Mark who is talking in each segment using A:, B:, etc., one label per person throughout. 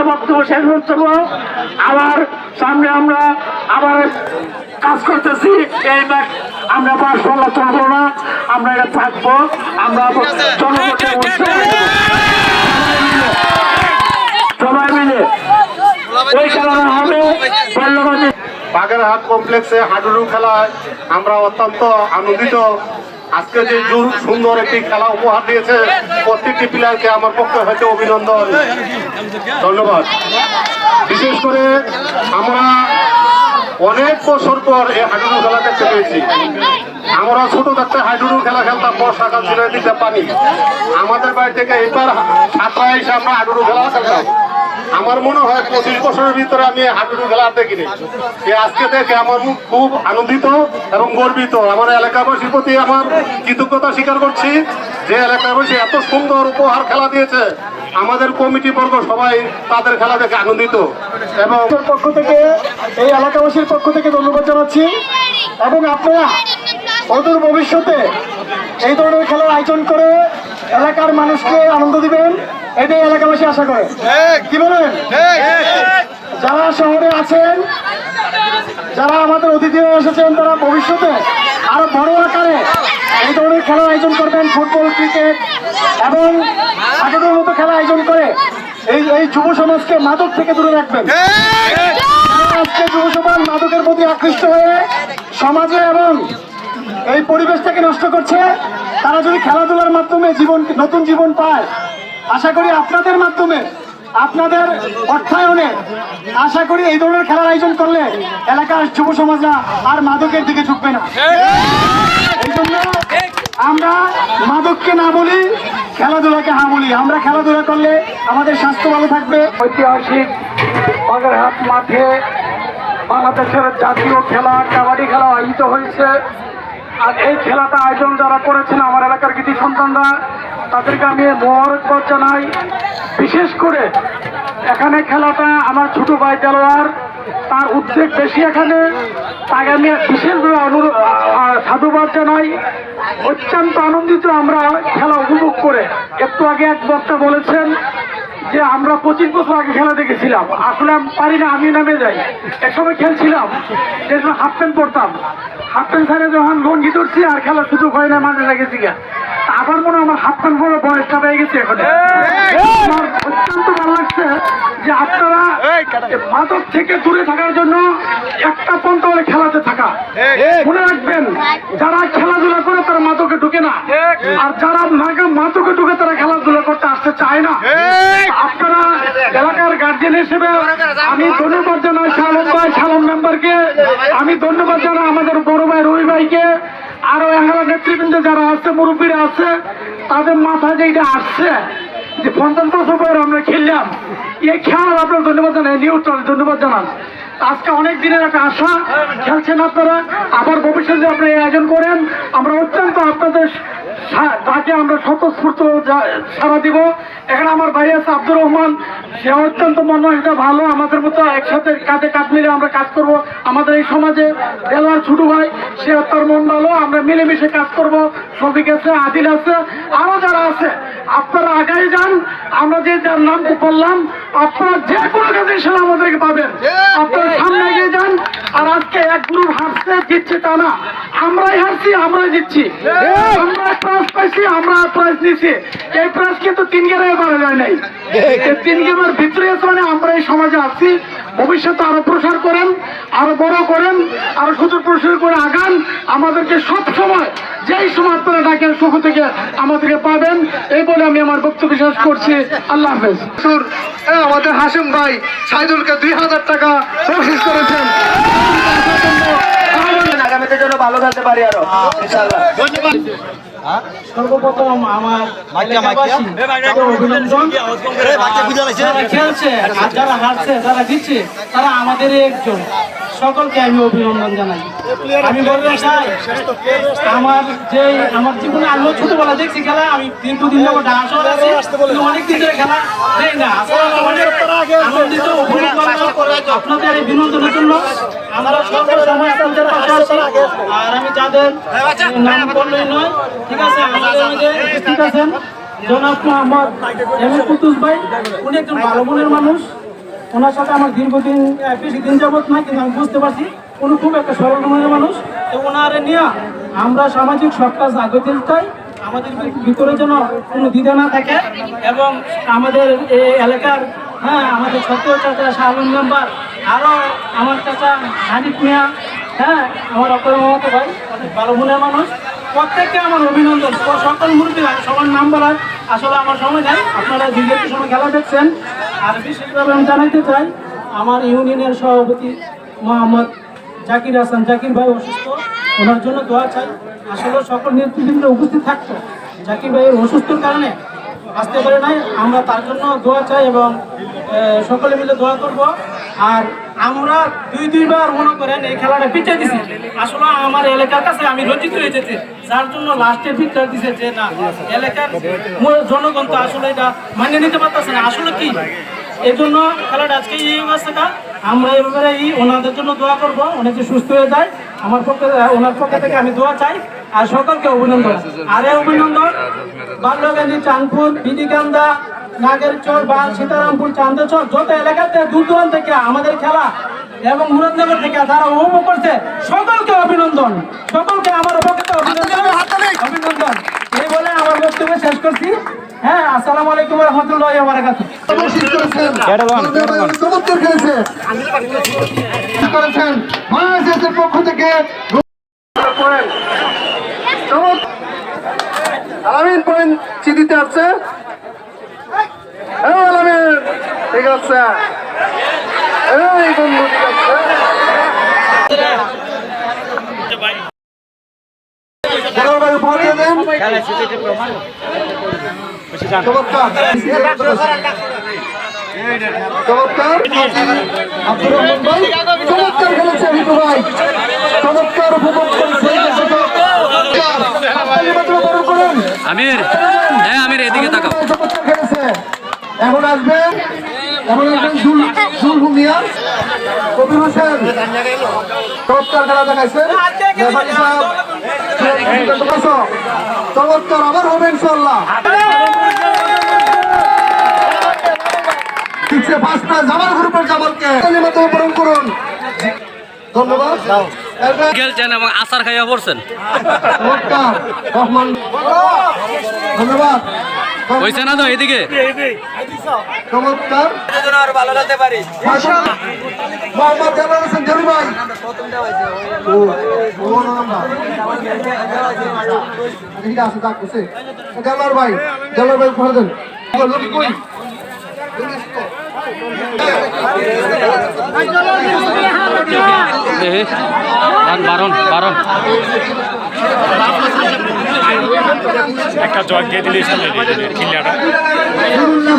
A: বক্তব্য শেষ হচ্ছে। আবার সামনে আমরা আবার কাজ করতেছি। এই ম্যাচ আমরা পাশাল্লাহ চলবো না, আমরা এটা থাকবো। আমরা জনগণের সবাই মিলে ওই খেলাটা হবে।
B: বাগেরহাট কমপ্লেক্সে হাডুডু খেলায় আমরা অত্যন্ত আনন্দিত। আজকে যে সুন্দর একটি খেলা উপহার দিয়েছে প্রত্যেকটি প্লেয়ারকে আমার পক্ষ হইতে অভিনন্দন, ধন্যবাদ। বিশেষ করে আমরা অনেক বছর পর এই হাডুডু খেলা দেখতে পেয়েছি। আমরা ছোট থাকতে হাডুডু খেলা খেলতাম, বর্ষাকাল ছিল এদিকে পানি। আমাদের বাড়ি থেকে এবার ছাত্রা এসে আমরা হাডুডু খেলা খেলতাম। আমার মনে হয় 25 বছরের ভিতরে আমি হাডুডু খেলা দেখিনি। আজকে দেখে আমার মুখ খুব আনন্দিত এবং গর্বিত। আমার এলাকাবাসীর প্রতি আমার কৃতজ্ঞতা স্বীকার করছি যে এলাকাবাসী এত সুন্দর উপহার খেলা দিয়েছে। আমাদের কমিটি বর্গ সবাই তাদের খেলা দেখে আনন্দিত এবং
C: পক্ষ থেকে এই এলাকাবাসীর পক্ষ থেকে ধন্যবাদ জানাচ্ছি। এবং আপনারা অদূর ভবিষ্যতে এই ধরনের খেলার আয়োজন করে এলাকার মানুষকে আনন্দ দিবেন, এটাই এলাকাবাসী আশা করে। কি বলেন? যারা শহরে আছেন, যারা আমাদের অতিথি হয়ে এসেছেন, তারা ভবিষ্যতে আরো বড় আকারে এই ধরনের খেলার আয়োজন করবেন। ফুটবল, ক্রিকেট এবং হাডুডুর মতো খেলা আয়োজন করে এই যুব সমাজকে মাদক থেকে দূরে রাখবেন। আজকে যুব সমাজ মাদকের প্রতি আকৃষ্ট হয়ে সমাজে এবং এই পরিবেশটাকে নষ্ট করছে। তারা যদি খেলাধুলার মাধ্যমে নতুন জীবন পায়, আশা করি আপনাদের মাধ্যমে, আপনাদের অর্থায়নে আশা করি এই ধরনের খেলার আয়োজন করলে এলাকার যুব সমাজরা আর মাদকের দিকে ঝুঁকবে না। এই জন্য আমরা মাদককে না বলি, খেলাধুলাকে হ্যাঁ বলি। আমরা খেলাধুলা করলে আমাদের স্বাস্থ্য ভালো থাকবে।
A: ঐতিহাসিক বাগেরহাট মাঠে বাংলাদেশের জাতীয় খেলা কাবাডি খেলা আয়োজিত হয়েছে। আর এই খেলাটা আয়োজন যারা করেছেন আমার এলাকার কৃতি সন্তানরা, তাদেরকে আমি মোবারকবাদ জানাই। বিশেষ করে এখানে খেলাটা আমার ছোট ভাই দেলোয়ার, তার উদ্যোগ বেশি এখানে, তাকে আমি বিশেষভাবে সাধুবাদ জানাই। অত্যন্ত আনন্দিত আমরা খেলা উপভোগ করে। একটু আগে এক বক্তা বলেছেন যে আমরা 25 বছর আগে খেলা দেখেছিলাম। আসলে আমি পারি না, আমি নামে যাই। একসময় খেলছিলাম, যে সময় হাফ প্যান্ট পরতাম, হাফ প্যান্ট ছাড়ে যখন লঙ্গি ধরছি আর খেলার সুযোগ হয় না, মাঝে লাগেছি গা। আবার মনে হয় আমার হাফ প্যান্ট পরে বয়সটা পেয়ে গেছে এখন। আমার অত্যন্ত ভালো লাগছে যে আপনারা মাদক থেকে দূরে থাকার জন্য একটা পন্থা হলে খেলাতে থাকা। মনে রাখবেন, যারা খেলাধুলা করে তারা মাদকে ঢুকে না, আর যারা মাদকে ঢুকে তারা খেলাধুলা করতে আসতে চায় না। আপনারা এলাকার গার্জিয়ান হিসেবে আমি ধন্যবাদ জানাই শালম ভাই, শালম মেম্বারকে আমি ধন্যবাদ জানাই, আমাদের বড় ভাই রবি ভাইকে, আরো এলাকার নেতৃবৃন্দ যারা আছে, মুরব্বীরা আছে, তাদের মাথায় যে এটা আসছে যে 50 বছর পর আমরা খেললাম, এই খেলার আপনার ধন্যবাদ জানাই, নিউট্রাল ধন্যবাদ জানান। আজকে অনেক দিনের একটা আশা, খেলছেন আপনারা, আবার ভবিষ্যতে আপনারা আয়োজন করেন। আমরা অত্যন্ত আপনাদের তাকে আমরা স্বতঃস্ফূর্ত সাড়া দিব। এখানে আমার ভাই আছে আব্দুর রহমান, সে অত্যন্ত মনোযোগটা ভালো। আমাদের মতো একসাথে কাঁধে কাঁধ মিলে আমরা কাজ করব আমাদের এই সমাজে। দেলোয়ার ছোট ভাই, সে তার মন ভালো, আমরা মিলেমিশে কাজ করব। শফিক আছে, আদিল আছে, আরো যারা আছে, আপনারা আগাই যান। আমরা যে যার নাম বললাম, আপনারা যে কোনো কাজে সেটা আমাদেরকে পাবেন। আপনারা সামনে এগিয়ে যান। আর আজকে এক গ্রুপ হারছে, জিতছে তা না, আমরাই হারছি, আমরাই জিতছি। আমরা প্রাইজ পাইছি, আমরা প্রাইজ নিছি। এই প্রাইজ কিন্তু 3 গেমে পাওয়া যায় নাই। এই 3 গেমের ভিতরে মানে আমরা এই সমাজে আছি। ভবিষ্যতে আরো প্রসার করেন, আরো বড় করেন, আরো সুযোগ প্রসার করে আগান। আমাদেরকে সব সময় যেই সময় আপনারা ডাকেন সুখ থেকে আমাদেরকে পাবেন। এই বলে আমি আমার বক্তব্য শেষ করছি। আল্লাহ হাফেজ।
C: আমাদের হাসিম ভাই সাইদুলকে 2000 টাকা বকশিশ করেছেন।
D: আগামীতে জন্য ভালো খেলতে পারি আরো ইনশাআল্লাহ।
E: সর্বপ্রথম আমার এলাকাবাসী অভিনন্দন। যারা খেলছে আর যারা হারছে, যারা জিতছে, তারা আমাদের একজন। সকলকে আমি অভিনন্দন জানাই। আমি বলতে চাই, আমার জীবনে আমিও ছোটবেলা দেখছি খেলা। আমি দীর্ঘদিন যাবত ঢাকা শহরে আছি, অনেক দিন ধরে খেলা দেই না। আনন্দিত আপনাদের এই বিনোদনের জন্য আমরা সকল সময় আপনাদের পাশে আছি। আর আমি যাদের নাম বললেই নয়, ঠিক আছে, আমাদের উপস্থিত আছেন জনাব মোহাম্মদ এম এ কুতুস ভাই, উনি একজন ভালো মনের মানুষ। ওনার সাথে আমার দীর্ঘদিন বেশি দিন যাবত না, কিন্তু আমি বুঝতে পারছি উনি খুব একটা সরল মনের মানুষ। তো ওনারে নিয়ে আমরা সামাজিক সব কাজ আগে তুলতে চাই, আমাদের ভিতরে যেন কোনো দ্বিধা না থাকে, এবং আমাদের এই এলাকার আমাদের সত্তর চাচা শাহরুন মেম্বার, আরও আমার চাচা হানিফ মিয়া, আমার অপর মমতা ভাই, অনেক ভালো মনের মানুষ। প্রত্যেককে আমার অভিনন্দন। সকল মুরব্বী সবার নাম বলার আসলে আমার সময় নেই, আপনারা দীর্ঘ সময় খেলা দেখছেন। আর বিশেষভাবে আমি জানাইতে চাই, আমার ইউনিয়নের সভাপতি মোহাম্মদ জাকির হাসান, জাকির ভাই অসুস্থ, ওনার জন্য দোয়া চাই। আসলে সকল নেতৃবৃন্দ উপস্থিত থাকতো, জাকির ভাইয়ের অসুস্থর কারণে আসতে পারে নাই, আমরা তার জন্য দোয়া চাই এবং সকলে মিলে দোয়া করব। আর আমরা দুইবার মনে করেন এই খেলাটা পিছিয়ে দিছি। আসলে আমার এলাকার কাছে আমি লজ্জিত হয়ে যেতে, যার জন্য লাস্টে ফিক্সার দিছে যে না, এলাকার জনগণ তো আসলে এটা মানিয়ে নিতে পারতেছে না। আসলে কি এই জন্য খেলাটা আজকে এই অবস্থাটা, আমরা এবারে ওনাদের জন্য দোয়া করব, অনেকে সুস্থ হয়ে যায়। আমার পক্ষে, ওনার পক্ষ থেকে আমি দোয়া চাই। আর সকলকে অভিনন্দন। আরে অভিনন্দন বাল্যকান্দি, চাঁদপুর, বিধিকান্দা, নাগেরচর, বাল, সীতারামপুর, চান্দচর, যত এলাকাতে দূর দূরান্ত থেকে আমাদের খেলা এবং মুরাদনগর থেকে যারা উপভোগ করছে, সকলকে অভিনন্দন, সকলকে আমার পক্ষ থেকে অভিনন্দন। এই বলে আমার বক্তব্য শেষ করছি। আসসালামু আলাইকুম ওয়া রাহমাতুল্লাহি ওয়া বারাকাতুহু।
C: চমৎকার করেছেন বাংলাদেশের পক্ষ থেকে।
B: আলামিন পয়েন্ট চিঠিতে আছে। আলামিন ঠিক আছে, এই বন্ধু ঠিক আছে।
C: চমৎকার চমৎকার আব্দুর রহমান ভাই, চমৎকার খেলেছে রিতু ভাই, চমৎকার উপভোগ করেন
F: আমির, আমির এদিকে তাকাও।
C: চমৎকার খেলেছে। এখন আসবেন জুল ভুমিয়া, কবির হোসেন, চমৎকার খেলা দেখাইছেন। চমৎকার আবার হবে ইনশাল্লাহ। জামাল গ্রুপের জামালকে বরণ করুন। ধন্যবাদ।
F: খেলছেন এবং আচার খাইয়া পড়ছেন।
C: চমৎকার রহমান, ধন্যবাদ।
F: হয়েছে না তো এদিকে?
C: চমৎকার
D: ভালো খেলতে পারি।
C: মোহাম্মদ জালাল হোসেন জরুরি ভাই, জালাল ভাই, জালাল ভাই উপহার দেন।
F: বারণ বারণ
G: একটা জগ দিয়ে দিলে খিল্লাটা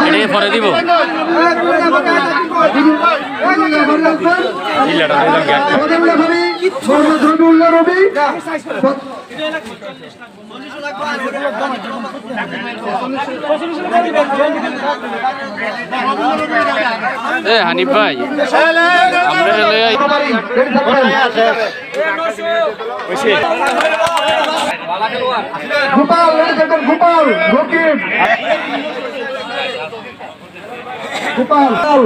F: এটা পরে দিব।
G: খিল্লাটা
C: রবি
F: হানিফ ভাই,
C: গোপাল, গোপাল, রকিব, গোপাল